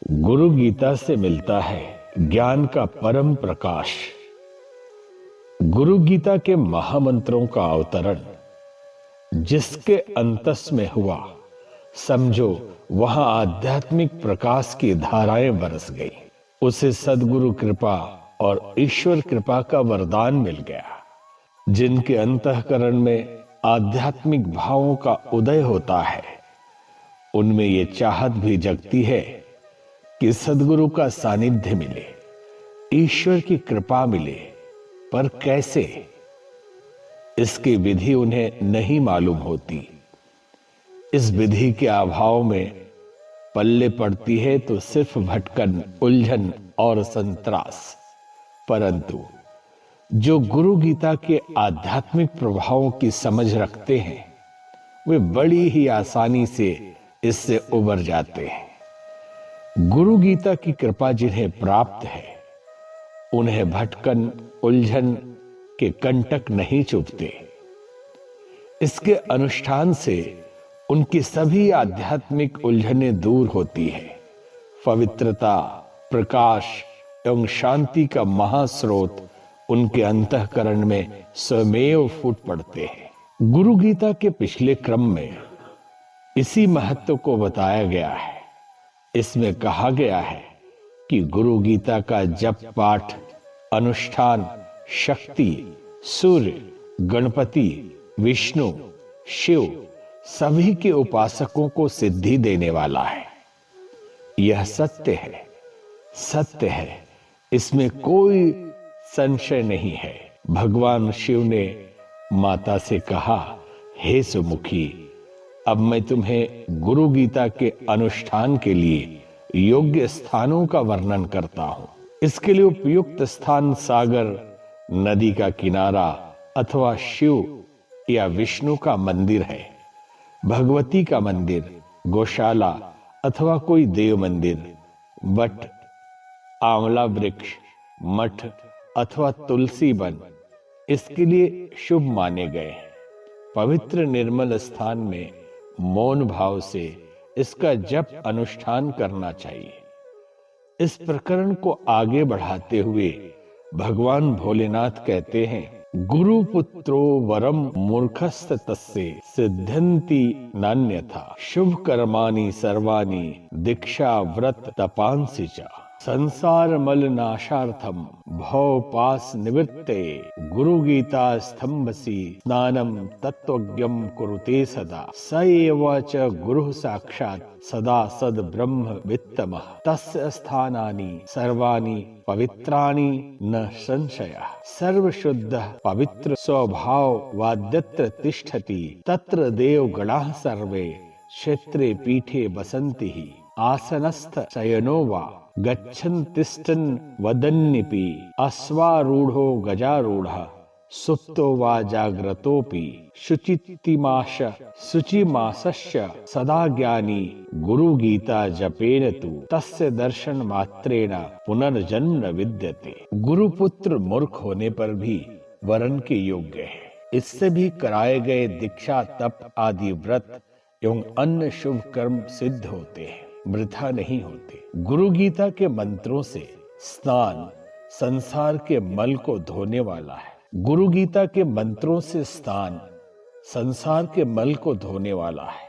गुरु गीता से मिलता है ज्ञान का परम प्रकाश। गुरु गीता के महामंत्रों का अवतरण जिसके अंतस में हुआ, समझो वहां आध्यात्मिक प्रकाश की धाराएं बरस गई। उसे सद्गुरु कृपा और ईश्वर कृपा का वरदान मिल गया। जिनके अंतःकरण में आध्यात्मिक भावों का उदय होता है, उनमें ये चाहत भी जगती है कि सद्गुरु का सानिध्य मिले, ईश्वर की कृपा मिले। पर कैसे, इसकी विधि उन्हें नहीं मालूम होती। इस विधि के अभाव में पल्ले पड़ती है तो सिर्फ भटकन, उलझन और संत्रास। परंतु जो गुरु गीता के आध्यात्मिक प्रभावों की समझ रखते हैं, वे बड़ी ही आसानी से इससे उबर जाते हैं। गुरु गीता की कृपा जिन्हें प्राप्त है, उन्हें भटकन, उलझन के कंटक नहीं चुभते। इसके अनुष्ठान से उनकी सभी आध्यात्मिक उलझनें दूर होती है। पवित्रता, प्रकाश एवं शांति का महास्रोत उनके अंतःकरण में स्वमेव फूट पड़ते हैं। गुरु गीता के पिछले क्रम में इसी महत्व को बताया गया है। इसमें कहा गया है कि गुरु गीता का जप पाठ, अनुष्ठान शक्ति, सूर्य, गणपति, विष्णु, शिव सभी के उपासकों को सिद्धि देने वाला है। यह सत्य है, सत्य है, इसमें कोई संशय नहीं है। भगवान शिव ने माता से कहा, हे सुमुखी, अब मैं तुम्हें गुरु गीता के अनुष्ठान के लिए योग्य स्थानों का वर्णन करता हूं। इसके लिए उपयुक्त स्थान सागर, नदी का किनारा अथवा शिव या विष्णु का मंदिर है, भगवती का मंदिर, गौशाला अथवा कोई देव मंदिर, वट, आंवला वृक्ष, मठ अथवा तुलसी वन इसके लिए शुभ माने गए हैं। पवित्र निर्मल स्थान में मौन भाव से इसका जप अनुष्ठान करना चाहिए। इस प्रकरण को आगे बढ़ाते हुए भगवान भोलेनाथ कहते हैं, गुरु पुत्रो वरम मूर्खस्त तस्से सिद्ध्यन्ति नान्यथा शुभ कर्माणि सर्वाणि दीक्षा व्रत तपांसि च संसार मल नाशार्थम भव पास निवृत्ते गुरु गीता स्तंभसी स्नानम तत्वज्ञम कुरुते सदा स एव च गुरु साक्षात् सदा सद ब्रह्म वित्तमः तस्य स्थानानि सर्वाणि पवित्राणि न संशयः सर्वशुद्धः पवित्र स्वभाव वाद्यत्र तिष्ठति तत्र देवगणाः सर्वे क्षेत्रे पीठे बसन्ति आसनस्थ शयनो वा गच्छन् तिष्ठन् वदन्निपि अश्वारूढ़ो गजारूढ़ः सुप्तो वा जाग्रतोऽपि शुचिमासस्य सदा ज्ञानी गुरु गीता जपेन तु तस्य दर्शन मात्रेण पुनर्जन्म न विद्यते। गुरुपुत्र मूर्ख होने पर भी वरन के योग्य है। इससे भी कराए गए दीक्षा, तप आदि व्रत एवं अन्य शुभ कर्म सिद्ध होते हैं, वृथा नहीं होते। गुरु गीता के मंत्रों से स्नान संसार के मल को धोने वाला है। गुरु गीता के मंत्रों से स्नान संसार के मल को धोने वाला है।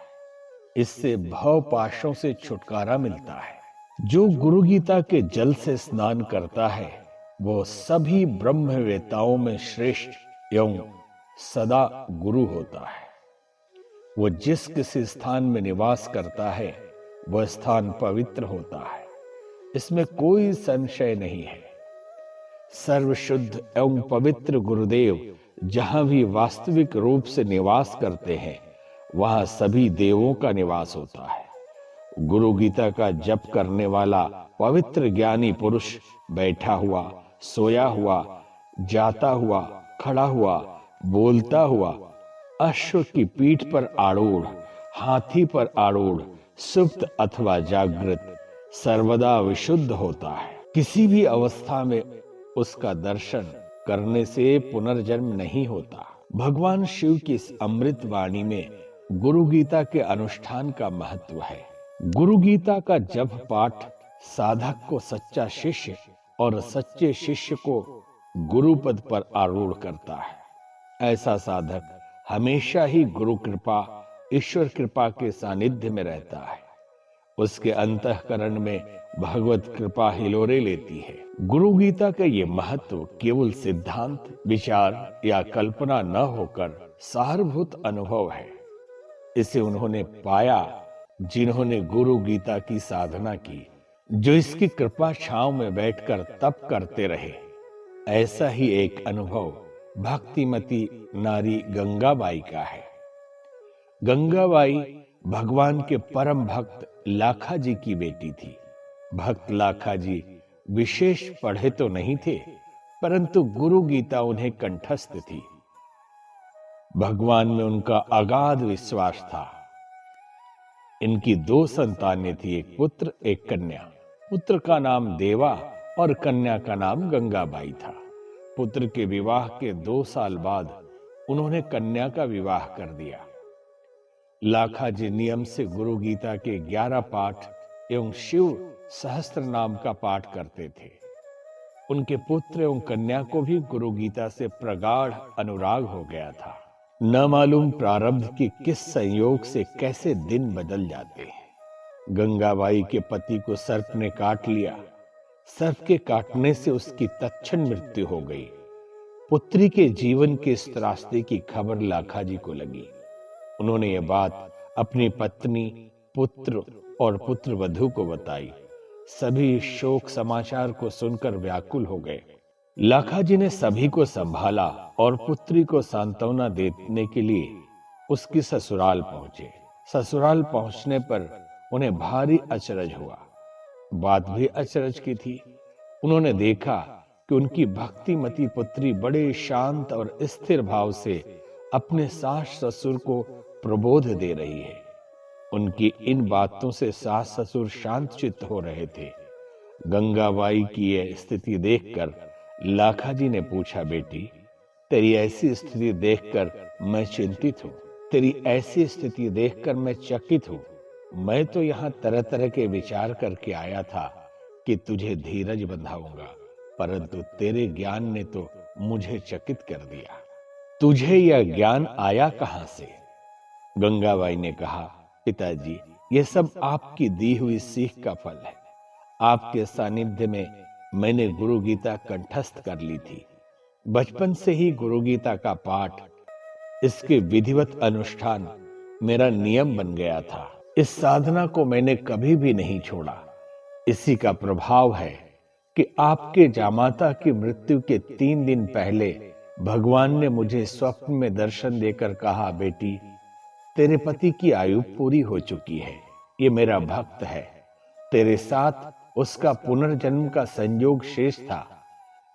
इससे भव पाशों से छुटकारा मिलता है। जो गुरु गीता के जल से स्नान करता है, वो सभी ब्रह्मवेताओं में श्रेष्ठ एवं सदा गुरु होता है। वो जिस किसी स्थान में निवास करता है, वह स्थान पवित्र होता है, इसमें कोई संशय नहीं है। सर्वशुद्ध एवं पवित्र गुरुदेव जहां भी वास्तविक रूप से निवास करते हैं, वहां सभी देवों का निवास होता है। गुरु गीता का जप करने वाला पवित्र ज्ञानी पुरुष बैठा हुआ, सोया हुआ, जाता हुआ, खड़ा हुआ, बोलता हुआ, अश्व की पीठ पर आरूढ़, हाथी पर आरूढ़, सुप्त अथवा जागृत सर्वदा विशुद्ध होता है। किसी भी अवस्था में उसका दर्शन करने से पुनर्जन्म नहीं होता। भगवान शिव की इस अमृत वाणी में गुरु गीता के अनुष्ठान का महत्व है। गुरु गीता का जप पाठ साधक को सच्चा शिष्य और सच्चे शिष्य को गुरु पद पर आरूढ़ करता है। ऐसा साधक हमेशा ही गुरु कृपा, ईश्वर कृपा के सानिध्य में रहता है। उसके अंतःकरण में भगवत कृपा हिलोरे लेती है। गुरु गीता का ये महत्व केवल सिद्धांत, विचार या कल्पना न होकर सारभूत अनुभव है। इसे उन्होंने पाया जिन्होंने गुरु गीता की साधना की, जो इसकी कृपा छांव में बैठकर तप करते रहे। ऐसा ही एक अनुभव भक्तिमती नारी गंगाबाई का है। गंगाबाई भगवान के परम भक्त लाखा जी की बेटी थी। भक्त लाखा जी विशेष पढ़े तो नहीं थे, परंतु गुरु गीता उन्हें कंठस्थ थी। भगवान में उनका अगाध विश्वास था। इनकी 2 संतानें थी, एक पुत्र एक कन्या। पुत्र का नाम देवा और कन्या का नाम गंगाबाई था। पुत्र के विवाह के 2 साल बाद उन्होंने कन्या का विवाह कर दिया। लाखा जी नियम से गुरु गीता के 11 पाठ एवं शिव सहस्त्र नाम का पाठ करते थे। उनके पुत्र एवं कन्या को भी गुरु गीता से प्रगाढ़ अनुराग हो गया था। न मालूम प्रारब्ध की किस संयोग से कैसे दिन बदल जाते हैं। गंगाबाई के पति को सर्प ने काट लिया। सर्प के काटने से उसकी तत्क्षण मृत्यु हो गई। पुत्री के जीवन के इस त्रासदी की खबर लाखा जी को लगी। उन्होंने यह बात अपनी पत्नी, पुत्र और पुत्र वधू को बताई। सभी शोक समाचार को सुनकर व्याकुल हो गए। लाखा जी ने सभी को संभाला और पुत्री को सांत्वना देने के लिए उसकी ससुराल पहुंचे। ससुराल पहुंचने पर उन्हें भारी अचरज हुआ। बात भी अचरज की थी। उन्होंने देखा कि उनकी भक्तिमती पुत्री बड़े शांत और स्थिर भाव से अपने सास ससुर को प्रबोध दे रही है। उनकी इन बातों से सास ससुर शांत चित्त हो रहे थे। गंगाबाई की यह स्थिति देखकर लाखा जी ने पूछा, बेटी, तेरी ऐसी स्थिति देखकर मैं चिंतित हूँ। तेरी ऐसी स्थिति देखकर मैं चकित हूँ। मैं तो यहाँ तरह तरह के विचार करके आया था कि तुझे धीरज बंधाऊंगा, परंतु तेरे ज्ञान ने तो मुझे चकित कर दिया। तुझे यह ज्ञान आया कहाँ से? गंगाबाई ने कहा, पिताजी, यह सब आपकी दी हुई सीख का फल है। आपके सानिध्य में मैंने गुरु गीता कंठस्थ कर ली थी। बचपन से ही गुरु गीता का पाठ, इसके विधिवत अनुष्ठान मेरा नियम बन गया था। इस साधना को मैंने कभी भी नहीं छोड़ा। इसी का प्रभाव है कि आपके जामाता की मृत्यु के 3 दिन पहले भगवान ने मुझे स्वप्न में दर्शन देकर कहा, बेटी, तेरे पति की आयु पूरी हो चुकी है। ये मेरा भक्त है। तेरे साथ उसका पुनर्जन्म का संयोग शेष था।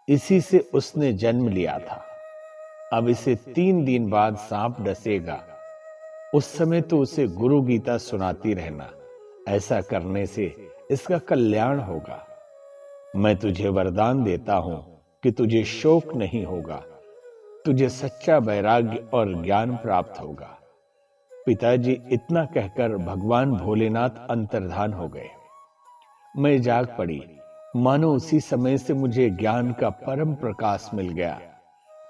इसी से उसने जन्म लिया था। अब इसे 3 दिन बाद सांप डसेगा। उस समय तो उसे गुरु गीता सुनाती रहना। ऐसा करने से इसका कल्याण होगा। मैं तुझे वरदान देता हूं कि तुझे शोक नहीं होगा। तुझे सच्चा वैराग्य और ज्ञान प्राप्त होगा। पिताजी, इतना कहकर भगवान भोलेनाथ अंतर्धान हो गए। मैं जाग पड़ी। मानो उसी समय से मुझे ज्ञान का परम प्रकाश मिल गया।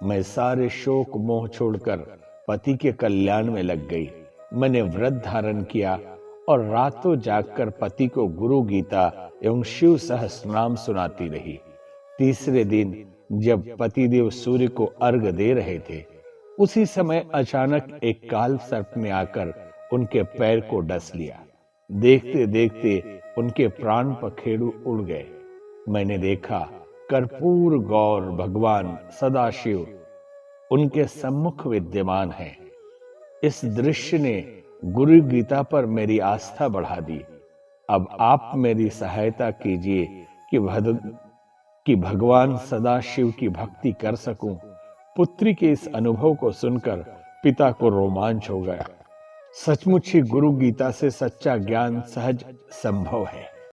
मैं सारे शोक मोह छोड़कर पति के कल्याण में लग गई। मैंने व्रत धारण किया और रातों जागकर पति को गुरु गीता एवं शिव सहस्रनाम सुनाती रही। तीसरे दिन जब पतिदेव सूर्य को अर्घ दे रहे थे, उसी समय अचानक एक काल सर्प ने आकर उनके पैर को डस लिया। देखते देखते उनके प्राण पखेरु उड़ गए। मैंने देखा कर्पूर गौर भगवान सदाशिव उनके सम्मुख विद्यमान है। इस दृश्य ने गुरु गीता पर मेरी आस्था बढ़ा दी। अब आप मेरी सहायता कीजिए कि भगवान सदाशिव की भक्ति कर सकूं। पुत्री के इस अनुभव को सुनकर पिता को रोमांच हो गया। सचमुच ही गुरु गीता से सच्चा ज्ञान सहज संभव है।